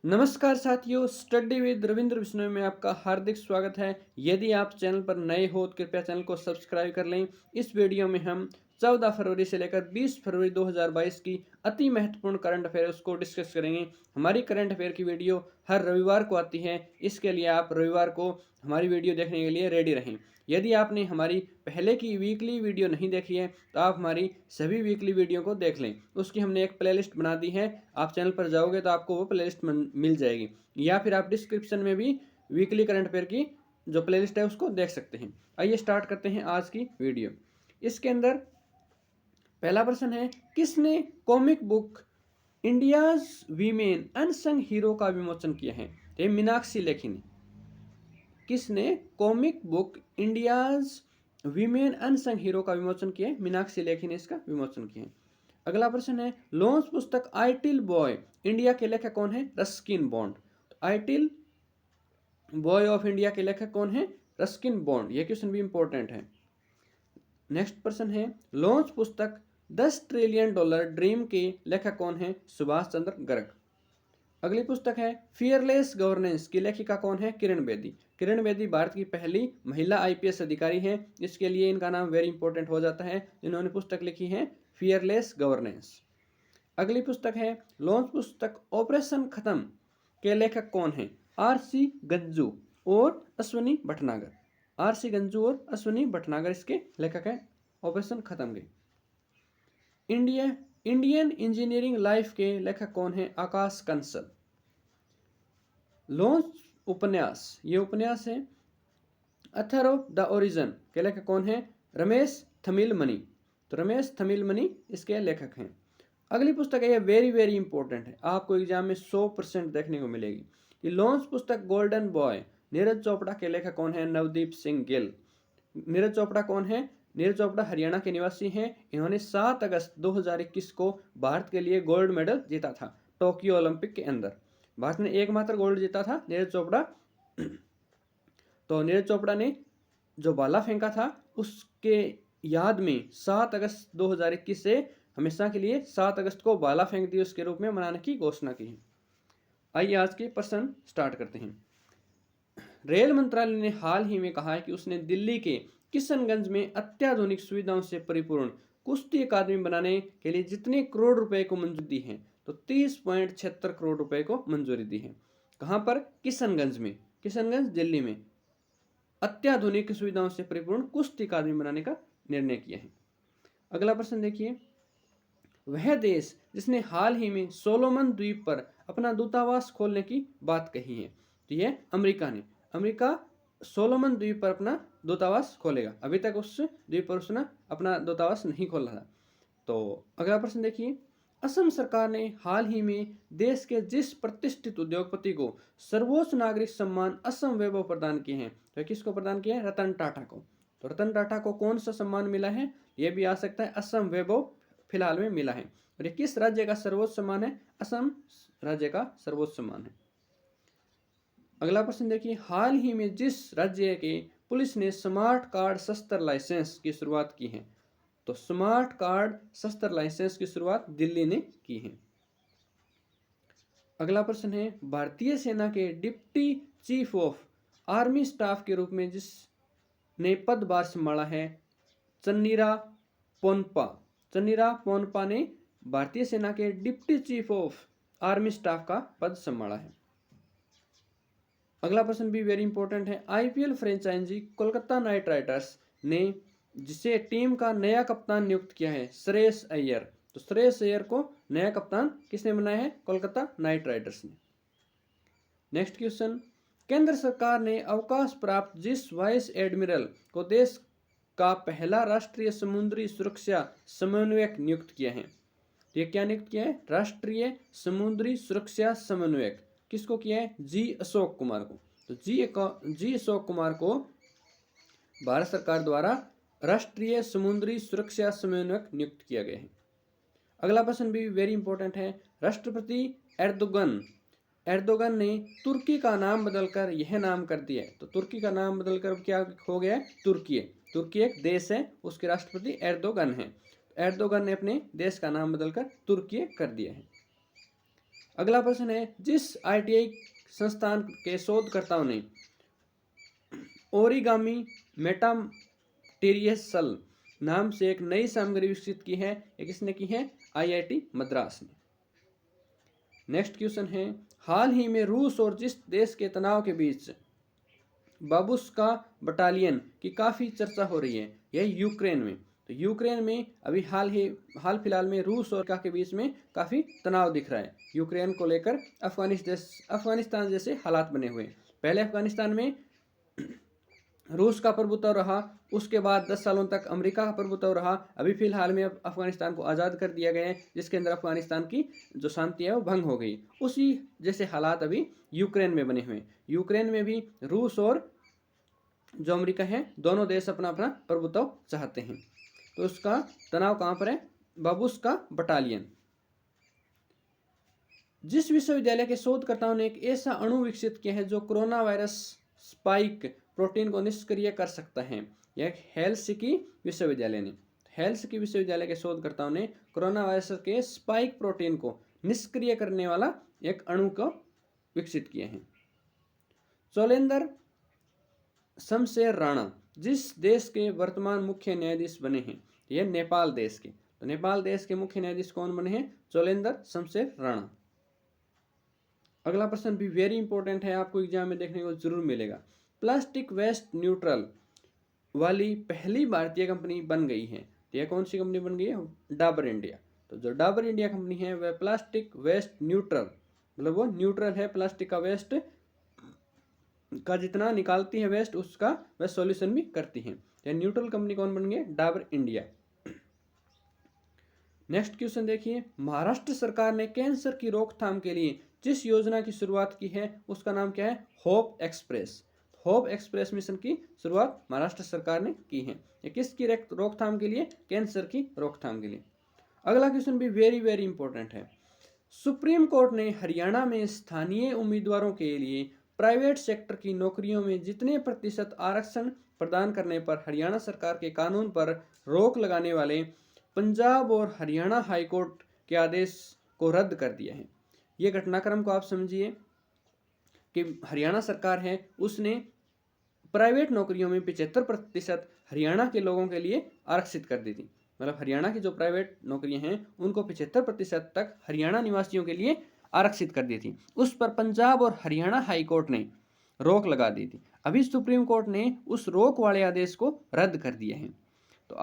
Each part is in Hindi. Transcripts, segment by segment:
नमस्कार साथियों, स्टडी विद रविंद्र बिश्नोई में आपका हार्दिक स्वागत है। यदि आप चैनल पर नए हो तो कृपया चैनल को सब्सक्राइब कर लें। इस वीडियो में हम 14 फरवरी से लेकर 20 फरवरी 2022 की अति महत्वपूर्ण करंट अफेयर्स को डिस्कस करेंगे। हमारी करंट अफेयर की वीडियो हर रविवार को आती है, इसके लिए आप रविवार को हमारी वीडियो देखने के लिए रेडी रहें। यदि आपने हमारी पहले की वीकली वीडियो नहीं देखी है तो आप हमारी सभी वीकली वीडियो को देख लें। उसकी हमने एक प्लेलिस्ट बना दी है, आप चैनल पर जाओगे तो आपको वो प्लेलिस्ट मिल जाएगी, या फिर आप डिस्क्रिप्शन में भी वीकली करंट अफेयर की जो प्लेलिस्ट है उसको देख सकते हैं। आइए स्टार्ट करते हैं आज की वीडियो। इसके अंदर पहला प्रश्न है, किसने comic book India's women unsung hero का विमोचन किया है? तो ये मीनाक्षी लेखी ने। किसने comic book India's women unsung hero का विमोचन किया है? मीनाक्षी लेखी ने इसका विमोचन किया है। अगला प्रश्न है, लॉन्च पुस्तक आइटिल बॉय इंडिया के लेखक कौन है? Ruskin Bond. आइटिल बॉय ऑफ इंडिया के लेखक कौन है? Ruskin Bond. यह क्वेश्चन भी इंपॉर्टेंट है। नेक्स्ट प्रश्न है, लॉन्च पुस्तक 10 ट्रिलियन डॉलर ड्रीम के लेखक कौन है? सुभाष चंद्र गर्ग। अगली पुस्तक है फियरलेस गवर्नेंस की लेखिका कौन है? किरण बेदी। किरण बेदी भारत की पहली महिला आईपीएस अधिकारी है, इसके लिए इनका नाम वेरी इंपॉर्टेंट हो जाता है। इन्होंने पुस्तक लिखी है फियरलेस गवर्नेंस। अगली पुस्तक है लॉन्च पुस्तक ऑपरेशन खत्म के लेखक कौन है? आरसी गंजू और अश्विनी भटनागर। आरसी गंजू और अश्विनी भटनागर इसके लेखक हैं ऑपरेशन खत्म के। इंडियन इंजीनियरिंग लाइफ के लेखक कौन है? आकाश कंसल। लॉन्च उपन्यास, ये उपन्यास है अथर ऑफ द ओरिजन के लेखक कौन है? रमेश थमिलमणि। तो रमेश थमिलमणि इसके लेखक हैं। अगली पुस्तक है, ये वेरी वेरी इंपॉर्टेंट है, आपको एग्जाम में 100% देखने को मिलेगी। ये लॉन्च पुस्तक गोल्डन बॉय नीरज चोपड़ा के लेखक कौन है? नवदीप सिंह गिल। नीरज चोपड़ा कौन है? नीरज चोपड़ा हरियाणा के निवासी हैं। इन्होंने 7 अगस्त 2021 को भारत के लिए गोल्ड मेडल जीता था टोक्यो ओलंपिक के अंदर। भारत ने एकमात्र गोल्ड जीता था नीरज चोपड़ा। तो नीरज चोपड़ा ने जो भाला फेंका था उसके याद में 7 अगस्त 2021 से हमेशा के लिए 7 अगस्त को भाला फेंक दिवस के रूप में मनाने की घोषणा की है। आइए आज के प्रश्न स्टार्ट करते हैं। रेल मंत्रालय ने हाल ही में कहा है कि उसने दिल्ली के किशनगंज में अत्याधुनिक सुविधाओं से परिपूर्ण कुश्ती अकादमी बनाने के लिए जितने करोड़ रुपए को मंजूरी दी है, तो 30.76 करोड़ रुपए को मंजूरी दी है। कहां पर? किशनगंज में। किशनगंज दिल्ली में अत्याधुनिक सुविधाओं से परिपूर्ण कुश्ती अकादमी बनाने का निर्णय किया है। अगला प्रश्न देखिए, वह देश जिसने हाल ही में सोलोमन द्वीप पर अपना दूतावास खोलने की बात कही है, तो यह अमेरिका ने। अमेरिका सोलोमन द्वीप पर अपना दूतावास खोलेगा। अभी तक उस द्वीप पर उसने अपना दूतावास नहीं खोला था। तो अगला प्रश्न देखिए, असम सरकार ने हाल ही में देश के जिस प्रतिष्ठित उद्योगपति को सर्वोच्च नागरिक सम्मान असम वैभव प्रदान किए हैं, तो किसको प्रदान किया है? रतन टाटा को। तो रतन टाटा को कौन सा सम्मान मिला है? यह भी आ सकता है असम वैभव फिलहाल में मिला है। और ये किस राज्य का सर्वोच्च सम्मान है? असम राज्य का सर्वोच्च सम्मान है। अगला प्रश्न देखिए, हाल ही में जिस राज्य के पुलिस ने स्मार्ट कार्ड शस्त्र लाइसेंस की शुरुआत की है, तो स्मार्ट कार्ड शस्त्र लाइसेंस की शुरुआत दिल्ली ने की है। अगला प्रश्न है, भारतीय सेना के deputy chief of army staff के रूप में जिसने पदभार संभाला है, चन्नीरा पोनपा। चन्नीरा पोनपा ने भारतीय सेना के deputy chief of army staff का पद संभाला है। अगला प्रश्न भी वेरी इंपॉर्टेंट है, IPL franchise Kolkata Knight Riders ने जिसे टीम का नया कप्तान नियुक्त किया है, श्रेयस अय्यर। तो श्रेयस अय्यर को नया कप्तान किसने बनाया है? कोलकाता नाइट राइडर्स ने। नेक्स्ट क्वेश्चन, केंद्र सरकार ने अवकाश प्राप्त जिस वाइस एडमिरल को देश का पहला राष्ट्रीय समुद्री सुरक्षा समन्वयक नियुक्त किया है, तो ये क्या नियुक्त किया है? राष्ट्रीय समुद्री सुरक्षा समन्वयक। किसको किया है? जी अशोक कुमार को। तो जी अशोक कुमार को भारत सरकार द्वारा राष्ट्रीय समुद्री सुरक्षा समन्वयक नियुक्त किया गया है। अगला प्रश्न भी वेरी इंपॉर्टेंट है, राष्ट्रपति एर्दोगन ने तुर्की का नाम बदलकर यह नाम कर दिया है। तो तुर्की का नाम बदलकर क्या हो गया? तुर्की। तुर्की एक देश है, उसके राष्ट्रपति एर्दोगन है। एर्दोगन ने अपने देश का नाम बदलकर तुर्की कर दिया है। अगला प्रश्न है, जिस ITI संस्थान के शोधकर्ताओं ने ओरिगामी मेटामटेरियल नाम से एक नई सामग्री विकसित की है, ये किसने की है? IIT मद्रास ने। नेक्स्ट क्वेश्चन है, हाल ही में रूस और जिस देश के तनाव के बीच बाबुस्का बटालियन की काफ़ी चर्चा हो रही है, यह यूक्रेन में। तो यूक्रेन में अभी हाल फिलहाल में रूस और के बीच में काफ़ी तनाव दिख रहा है। यूक्रेन को लेकर अफगानिस्तान जैसे हालात बने हुए। पहले अफगानिस्तान में रूस का प्रभुत्व रहा, उसके बाद 10 सालों तक अमेरिका का प्रभुत्व रहा। अभी फिलहाल में अफगानिस्तान को आज़ाद कर दिया गया है, जिसके अंदर अफगानिस्तान की जो शांति है वो भंग हो गई। उसी जैसे हालात अभी यूक्रेन में बने हुए हैं। यूक्रेन में भी रूस और जो अमेरिका है, दोनों देश अपना अपना प्रभुत्व चाहते हैं। तो उसका तनाव कहाँ पर है? बाबुस्का बटालियन। जिस विश्वविद्यालय के शोधकर्ताओं ने एक ऐसा अणु विकसित किया है जो कोरोना वायरस स्पाइक प्रोटीन को निष्क्रिय कर सकता है, यह हेलसिंकी विश्वविद्यालय ने। हेलसिंकी विश्वविद्यालय के शोधकर्ताओं ने कोरोना वायरस के स्पाइक प्रोटीन को निष्क्रिय करने वाला एक अणु को विकसित किया है। चोलेंदर शमशेर राणा जिस देश के वर्तमान मुख्य न्यायाधीश बने हैं, यह नेपाल देश के। तो नेपाल देश के मुख्य न्यायाधीश कौन बने हैं? चोलेंदर शमशेर राणा। अगला प्रश्न भी वेरी इंपॉर्टेंट है, आपको एग्जाम में देखने को जरूर मिलेगा। प्लास्टिक वेस्ट न्यूट्रल वाली पहली भारतीय कंपनी बन गई है, तो यह कौन सी कंपनी बन गई है? डाबर इंडिया। तो जो डाबर इंडिया कंपनी है वह प्लास्टिक वेस्ट न्यूट्रल, मतलब वो न्यूट्रल है, प्लास्टिक का वेस्ट का जितना निकालती है वेस्ट, उसका वह सॉल्यूशन भी करती है। तो न्यूट्रल कंपनी कौन बन गई? डाबर इंडिया। नेक्स्ट क्वेश्चन देखिए, महाराष्ट्र सरकार ने कैंसर की रोकथाम के लिए जिस योजना की शुरुआत की है उसका नाम क्या है? Hope express. Hope express mission की शुरुआत महाराष्ट्र सरकार ने की है। ये किसकी रोकथाम के लिए? कैंसर की रोकथाम के लिए। अगला क्वेश्चन भी वेरी वेरी इंपॉर्टेंट है। सुप्रीम कोर्ट ने हरियाणा में स्थानीय उम्मीदवारों के लिए प्राइवेट सेक्टर की नौकरियों में जितने प्रतिशत आरक्षण प्रदान करने पर हरियाणा सरकार के कानून पर रोक लगाने वाले पंजाब और हरियाणा हाईकोर्ट के आदेश को रद्द कर दिया है। ये घटनाक्रम को आप समझिए कि हरियाणा सरकार है, उसने प्राइवेट नौकरियों में 75% हरियाणा के लोगों के लिए आरक्षित कर दी थी। मतलब हरियाणा की जो प्राइवेट नौकरियां हैं उनको 75% तक हरियाणा निवासियों के लिए आरक्षित कर दी थी। उस पर पंजाब और हरियाणा हाई कोर्ट ने रोक लगा दी थी। अभी सुप्रीम कोर्ट ने उस रोक वाले आदेश को रद्द कर दिया है। तो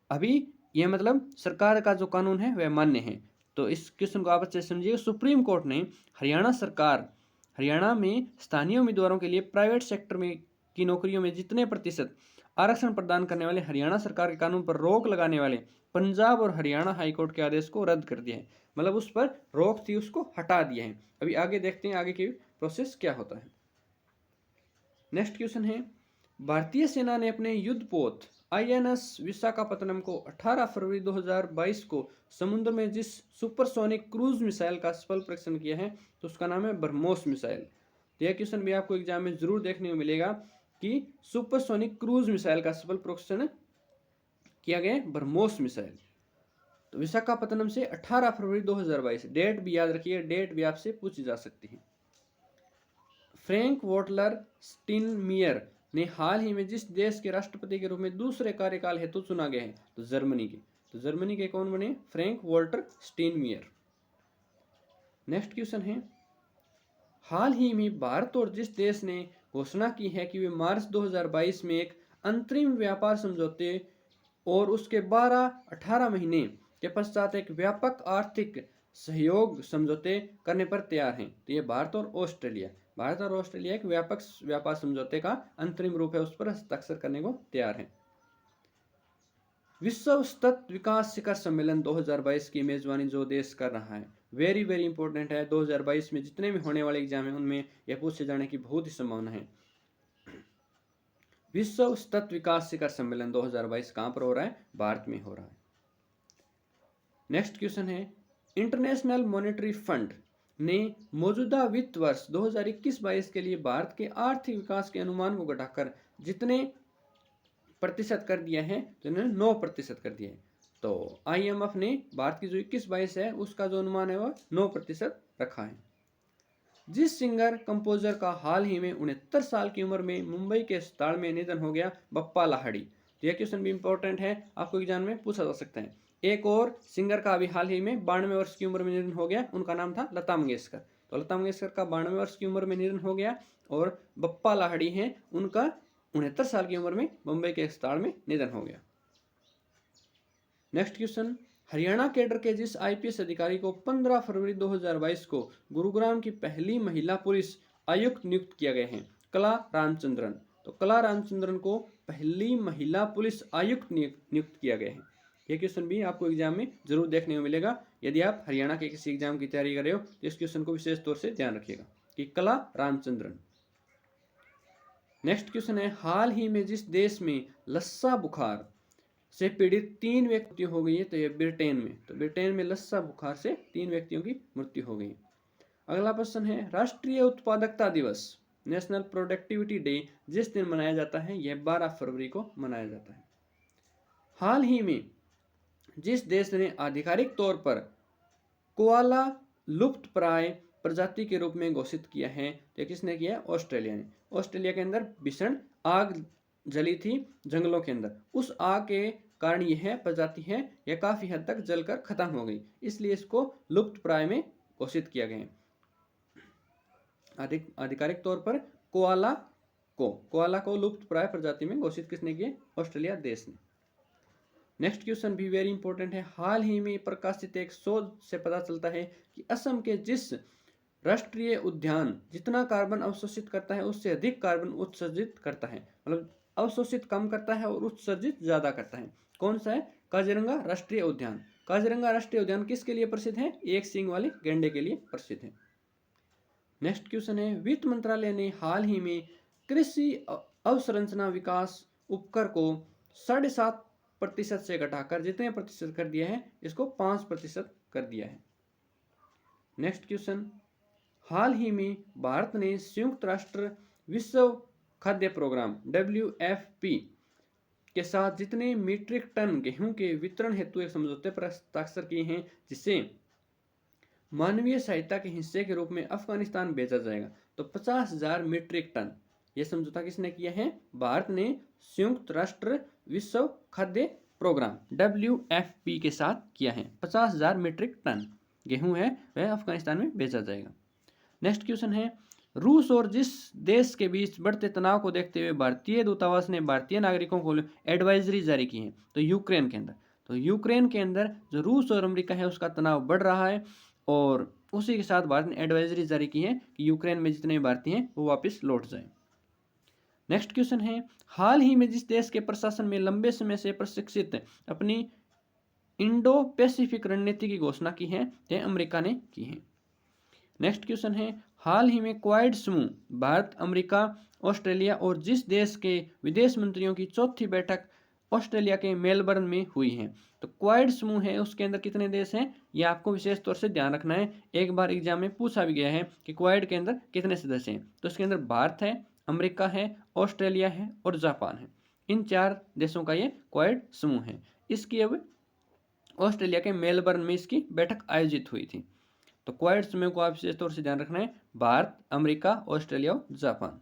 अभी यह मतलब सरकार का जो कानून है वह मान्य है। तो इस क्वेश्चन को आप अच्छे से समझिए। सुप्रीम कोर्ट ने हरियाणा में स्थानीय उम्मीदवारों के लिए प्राइवेट सेक्टर में की नौकरियों में जितने प्रतिशत आरक्षण प्रदान करने वाले हरियाणा सरकार के कानून पर रोक लगाने वाले पंजाब और हरियाणा हाईकोर्ट के आदेश को रद्द कर दिया है। मतलब उस पर रोक थी, उसको हटा दिया है। अभी आगे देखते हैं आगे की प्रोसेस क्या होता है। नेक्स्ट क्वेश्चन है, भारतीय सेना ने अपने युद्धपोत INS विशाखापत्तनम को 18 फरवरी 2022 को समुद्र में जिस सुपरसोनिक क्रूज मिसाइल का सफल परीक्षण किया है तो उसका नाम है ब्रह्मोस मिसाइल। तो यह क्वेश्चन भी आपको एग्जाम में जरूर देखने को मिलेगा कि सुपरसोनिक क्रूज मिसाइल का सफल परीक्षण किया गया ब्रह्मोस मिसाइल। तो विशाखापत्तनम से 18 फरवरी 2022, डेट भी याद रखिए, डेट भी आपसे पूछी जा सकती है। फ्रैंक वॉल्टर स्टीनमियर ने हाल ही में जिस देश के राष्ट्रपति के रूप में दूसरे कार्यकाल हेतु चुना गया है तो जर्मनी के। तो जर्मनी के कौन बने? Frank Walter Steinmeier. Next question है, हाल ही में भारत और जिस देश ने घोषणा की है कि वे मार्च 2022 में एक अंतरिम व्यापार समझौते और उसके 18 महीने के पश्चात एक व्यापक आर्थिक सहयोग समझौते करने पर तैयार हैं, तो ये भारत और ऑस्ट्रेलिया एक व्यापक व्यापार समझौते का अंतरिम रूप है, उस पर हस्ताक्षर करने को तैयार है। विश्व सतत विकास शिखर सम्मेलन 2022 की मेजबानी जो देश कर रहा है, वेरी वेरी इंपॉर्टेंट है। 2022 में जितने भी होने वाले एग्जाम है उनमें यह पूछे जाने की बहुत ही संभावना है। विश्व सतत विकास शिखर सम्मेलन 2022 कहां पर हो रहा है? भारत में हो रहा है। नेक्स्ट क्वेश्चन है, इंटरनेशनल मॉनेटरी फंड ने मौजूदा वित्त वर्ष 2021-22 के लिए भारत के आर्थिक विकास के अनुमान को घटाकर जितने प्रतिशत कर दिया है? तो इन्होंने 9% कर दिया है। तो IMF ने भारत की जो 21-22 है उसका जो अनुमान है वह 9% रखा है। जिस सिंगर कंपोजर का हाल ही में 69 साल की उम्र में मुंबई के अस्पताल में निधन हो गया, बप्पा लाहिड़ी। तो यह क्वेश्चन भी इंपॉर्टेंट है, आपको एग्जाम में पूछा जा सकता है। एक और सिंगर का अभी हाल ही में 92 वर्ष की उम्र में निधन हो गया, उनका नाम था लता मंगेशकर। तो लता मंगेशकर का 92 वर्ष की उम्र में निधन हो गया और बप्पा लाहिड़ी हैं, उनका 69 साल की उम्र में मुंबई के अस्पताल में निधन हो गया। नेक्स्ट क्वेश्चन, हरियाणा कैडर के जिस IPS अधिकारी को 15 फरवरी 2022 को गुरुग्राम की पहली महिला पुलिस आयुक्त नियुक्त किया गया है, कला रामचंद्रन। तो कला रामचंद्रन को पहली महिला पुलिस आयुक्त नियुक्त किया गया है। ये क्वेश्चन भी आपको एग्जाम में जरूर देखने को मिलेगा। यदि आप हरियाणा के किसी एग्जाम की तैयारी कर रहे हो तो इस क्वेश्चन को विशेष तौर से ध्यान रखिएगा कि कला रामचंद्रन। नेक्स्ट क्वेश्चन है, हाल ही में जिस देश में लस्सा बुखार से पीड़ित 3 व्यक्तियों हो गई है, तो ये ब्रिटेन में। तो ब्रिटेन में लस्सा बुखार से 3 व्यक्तियों की मृत्यु हो गई। अगला प्रश्न है, राष्ट्रीय उत्पादकता दिवस नेशनल प्रोडक्टिविटी डे जिस दिन मनाया जाता है यह 12 फरवरी को मनाया जाता है। हाल ही में जिस देश ने आधिकारिक तौर पर कोआला लुप्त प्राय प्रजाति के रूप में घोषित किया है, तो किसने किया? ऑस्ट्रेलिया ने। ऑस्ट्रेलिया के अंदर भीषण आग जली थी जंगलों के अंदर, उस आग के कारण यह प्रजाति है यह काफी हद तक जलकर खत्म हो गई, इसलिए इसको लुप्त प्राय में घोषित किया गया है। आधिकारिक तौर पर कोआला को लुप्त प्राय प्रजाति में घोषित किसने किया? ऑस्ट्रेलिया देश ने। नेक्स्ट क्वेश्चन भी वेरी इंपॉर्टेंट है, हाल ही में प्रकाशित एक शोध से पता चलता है कि असम के जिस राष्ट्रीय उद्यान जितना कार्बन अवशोषित करता है उससे अधिक कार्बन उत्सर्जित करता है, मतलब अवशोषित कम करता है और उत्सर्जित ज्यादा करता है। कौन सा है? काजीरंगा राष्ट्रीय उद्यान। काजीरंगा राष्ट्रीय उद्यान किसके लिए प्रसिद्ध है? एक सींग वाले गैंडे के लिए प्रसिद्ध है। नेक्स्ट क्वेश्चन है, वित्त मंत्रालय ने हाल ही में कृषि अवसंरचना विकास उपकर को 7.5% से घटाकर जितने प्रतिशत कर दिया है इसको 5% कर दिया है। नेक्स्ट क्वेश्चन, हाल ही में भारत ने संयुक्त राष्ट्र विश्व खाद्य प्रोग्राम WFP के साथ जितने मीट्रिक टन गेहूं के वितरण हेतु एक समझौते पर हस्ताक्षर किए हैं जिसे मानवीय सहायता के हिस्से के रूप में अफगानिस्तान भेजा जाएगा, तो 50,000 मीट्रिक टन। यह समझौता किसने किया है? भारत ने संयुक्त राष्ट्र विश्व खाद्य प्रोग्राम WFP के साथ किया है। 50,000 मीट्रिक टन गेहूं है वह अफगानिस्तान में भेजा जाएगा। नेक्स्ट क्वेश्चन है, रूस और जिस देश के बीच बढ़ते तनाव को देखते हुए भारतीय दूतावास ने भारतीय नागरिकों को एडवाइजरी जारी की है, तो यूक्रेन के अंदर। तो यूक्रेन के अंदर जो रूस और अमेरिका है उसका तनाव बढ़ रहा है और उसी के साथ भारत ने एडवाइजरी जारी की है कि यूक्रेन में जितने भारतीय हैं वो वापस लौट जाएं। नेक्स्ट क्वेश्चन है, हाल ही में जिस देश के प्रशासन में लंबे समय से प्रशिक्षित अपनी इंडो पैसिफिक रणनीति की घोषणा की है, यह अमेरिका ने की है। नेक्स्ट क्वेश्चन है, हाल ही में क्वाड समूह भारत, अमेरिका, ऑस्ट्रेलिया और जिस देश के विदेश मंत्रियों की चौथी बैठक ऑस्ट्रेलिया के मेलबर्न में हुई है, तो क्वाड समूह है उसके अंदर कितने देश हैं ये आपको विशेष तौर से ध्यान रखना है। एक बार एग्जाम में पूछा भी गया है कि क्वाड के अंदर कितने सदस्य हैं, तो इसके अंदर भारत है, अमेरिका है, ऑस्ट्रेलिया है और जापान है। इन 4 देशों का ये क्वाड समूह है। इसकी अब ऑस्ट्रेलिया के मेलबर्न में इसकी बैठक आयोजित हुई थी। तो क्वाड समूह को आप विशेष तौर से ध्यान रखना है, भारत, अमेरिका, ऑस्ट्रेलिया और जापान।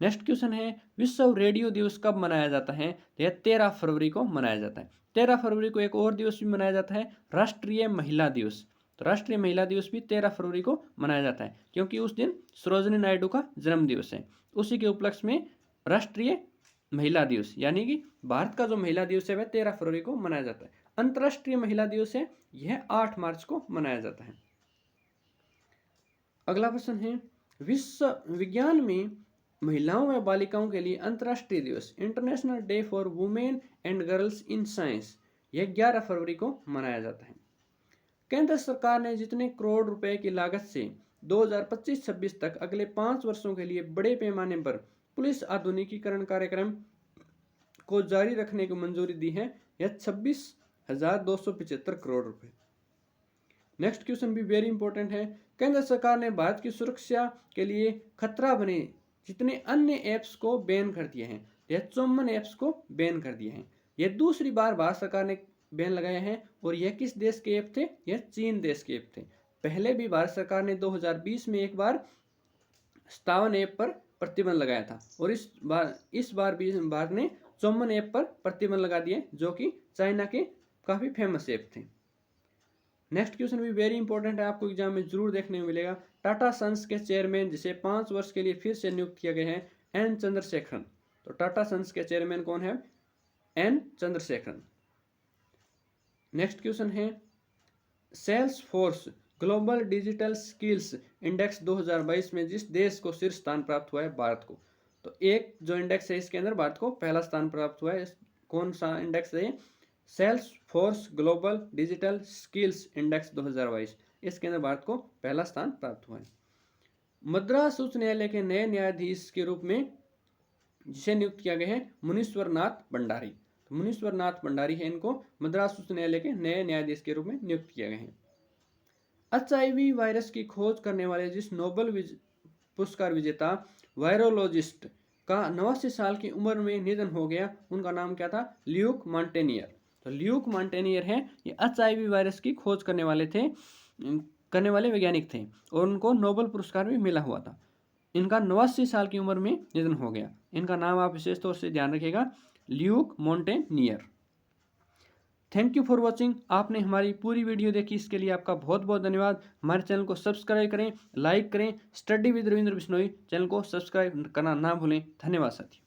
नेक्स्ट क्वेश्चन है, विश्व रेडियो दिवस कब मनाया जाता है? यह 13 फरवरी को मनाया जाता है। 13 फरवरी को एक और दिवस भी मनाया जाता है, राष्ट्रीय महिला दिवस। तो राष्ट्रीय महिला दिवस भी 13 फरवरी को मनाया जाता है क्योंकि उस दिन सरोजिनी नायडू का जन्म दिवस है। उसी के उपलक्ष्य में राष्ट्रीय महिला दिवस यानी कि भारत का जो महिला दिवस है वह 13 फरवरी को मनाया जाता है। अंतर्राष्ट्रीय महिला दिवस है यह 8 मार्च को मनाया जाता है। अगला प्रश्न है, विश्व विज्ञान में महिलाओं व बालिकाओं के लिए अंतर्राष्ट्रीय दिवस international day for women and girls in science यह 11 फरवरी को मनाया जाता है। केंद्र सरकार ने जितने करोड़ रुपए की लागत से 2025-26 तक अगले 5 वर्षों के लिए बड़े पैमाने पर पुलिस आधुनिकीकरण कार्यक्रम को जारी रखने की मंजूरी दी है, यह 26,275 करोड़ रुपए। नेक्स्ट क्वेश्चन भी वेरी इंपॉर्टेंट है, केंद्र सरकार ने भारत की सुरक्षा के लिए खतरा बने जितने अन्य ऐप्स को बैन कर दिए हैं, यह 54 ऐप्स को बैन कर दिए हैं। यह दूसरी बार भारत सरकार ने बैन लगाया है। और यह किस देश के ऐप थे? यह चीन देश के ऐप थे। पहले भी भारत सरकार ने 2020 में एक बार 57 ऐप पर प्रतिबंध लगाया था और इस बार भी भारत ने 54 ऐप पर प्रतिबंध लगा दिए जो कि चाइना के काफ़ी फेमस ऐप थे। नेक्स्ट क्वेश्चन भी वेरी इंपॉर्टेंट है, आपको एग्जाम में जरूर देखने को मिलेगा। टाटा सन्स के चेयरमैन जिसे 5 वर्ष के लिए फिर से नियुक्त किया गया है, एन चंद्रशेखरन। तो टाटा सन्स के चेयरमैन कौन है? एन चंद्रशेखरन। नेक्स्ट क्वेश्चन है, Salesforce global digital skills index 2022 में जिस देश को शीर्ष स्थान प्राप्त हुआ है? भारत को। तो एक जो इंडेक्स है इसके अंदर भारत को पहला स्थान प्राप्त हुआ है। कौन सा इंडेक्स है? Salesforce global digital skills index 2022, इसके अंदर भारत को पहला स्थान प्राप्त हुआ है। मद्रास उच्च न्यायालय के नए न्यायाधीश के रूप में जिसे नियुक्त किया गया है, मुनीश्वर नाथ भंडारी। तो मुनीश्वर नाथ भंडारी है, इनको मद्रास उच्च न्यायालय के नए न्यायाधीश के रूप में नियुक्त किया गया है। HIV वायरस की खोज करने वाले जिस नोबेल पुरस्कार विजेता वायरोलॉजिस्ट का 89 साल की उम्र में निधन हो गया, उनका नाम क्या था? Luke Montagnier. तो ल्यूक मॉन्टेनियर है, ये HIV वायरस की खोज करने वाले वैज्ञानिक थे और उनको नोबेल पुरस्कार भी मिला हुआ था। इनका 89 साल की उम्र में निधन हो गया। इनका नाम आप विशेष तौर से ध्यान रखिएगा, Luc Montagnier. Thank you for watching. आपने हमारी पूरी वीडियो देखी, इसके लिए आपका बहुत बहुत धन्यवाद। हमारे चैनल को सब्सक्राइब करें, लाइक करें। Study with Ravindra Bishnoi channel को सब्सक्राइब करना ना भूलें। धन्यवाद साथियों।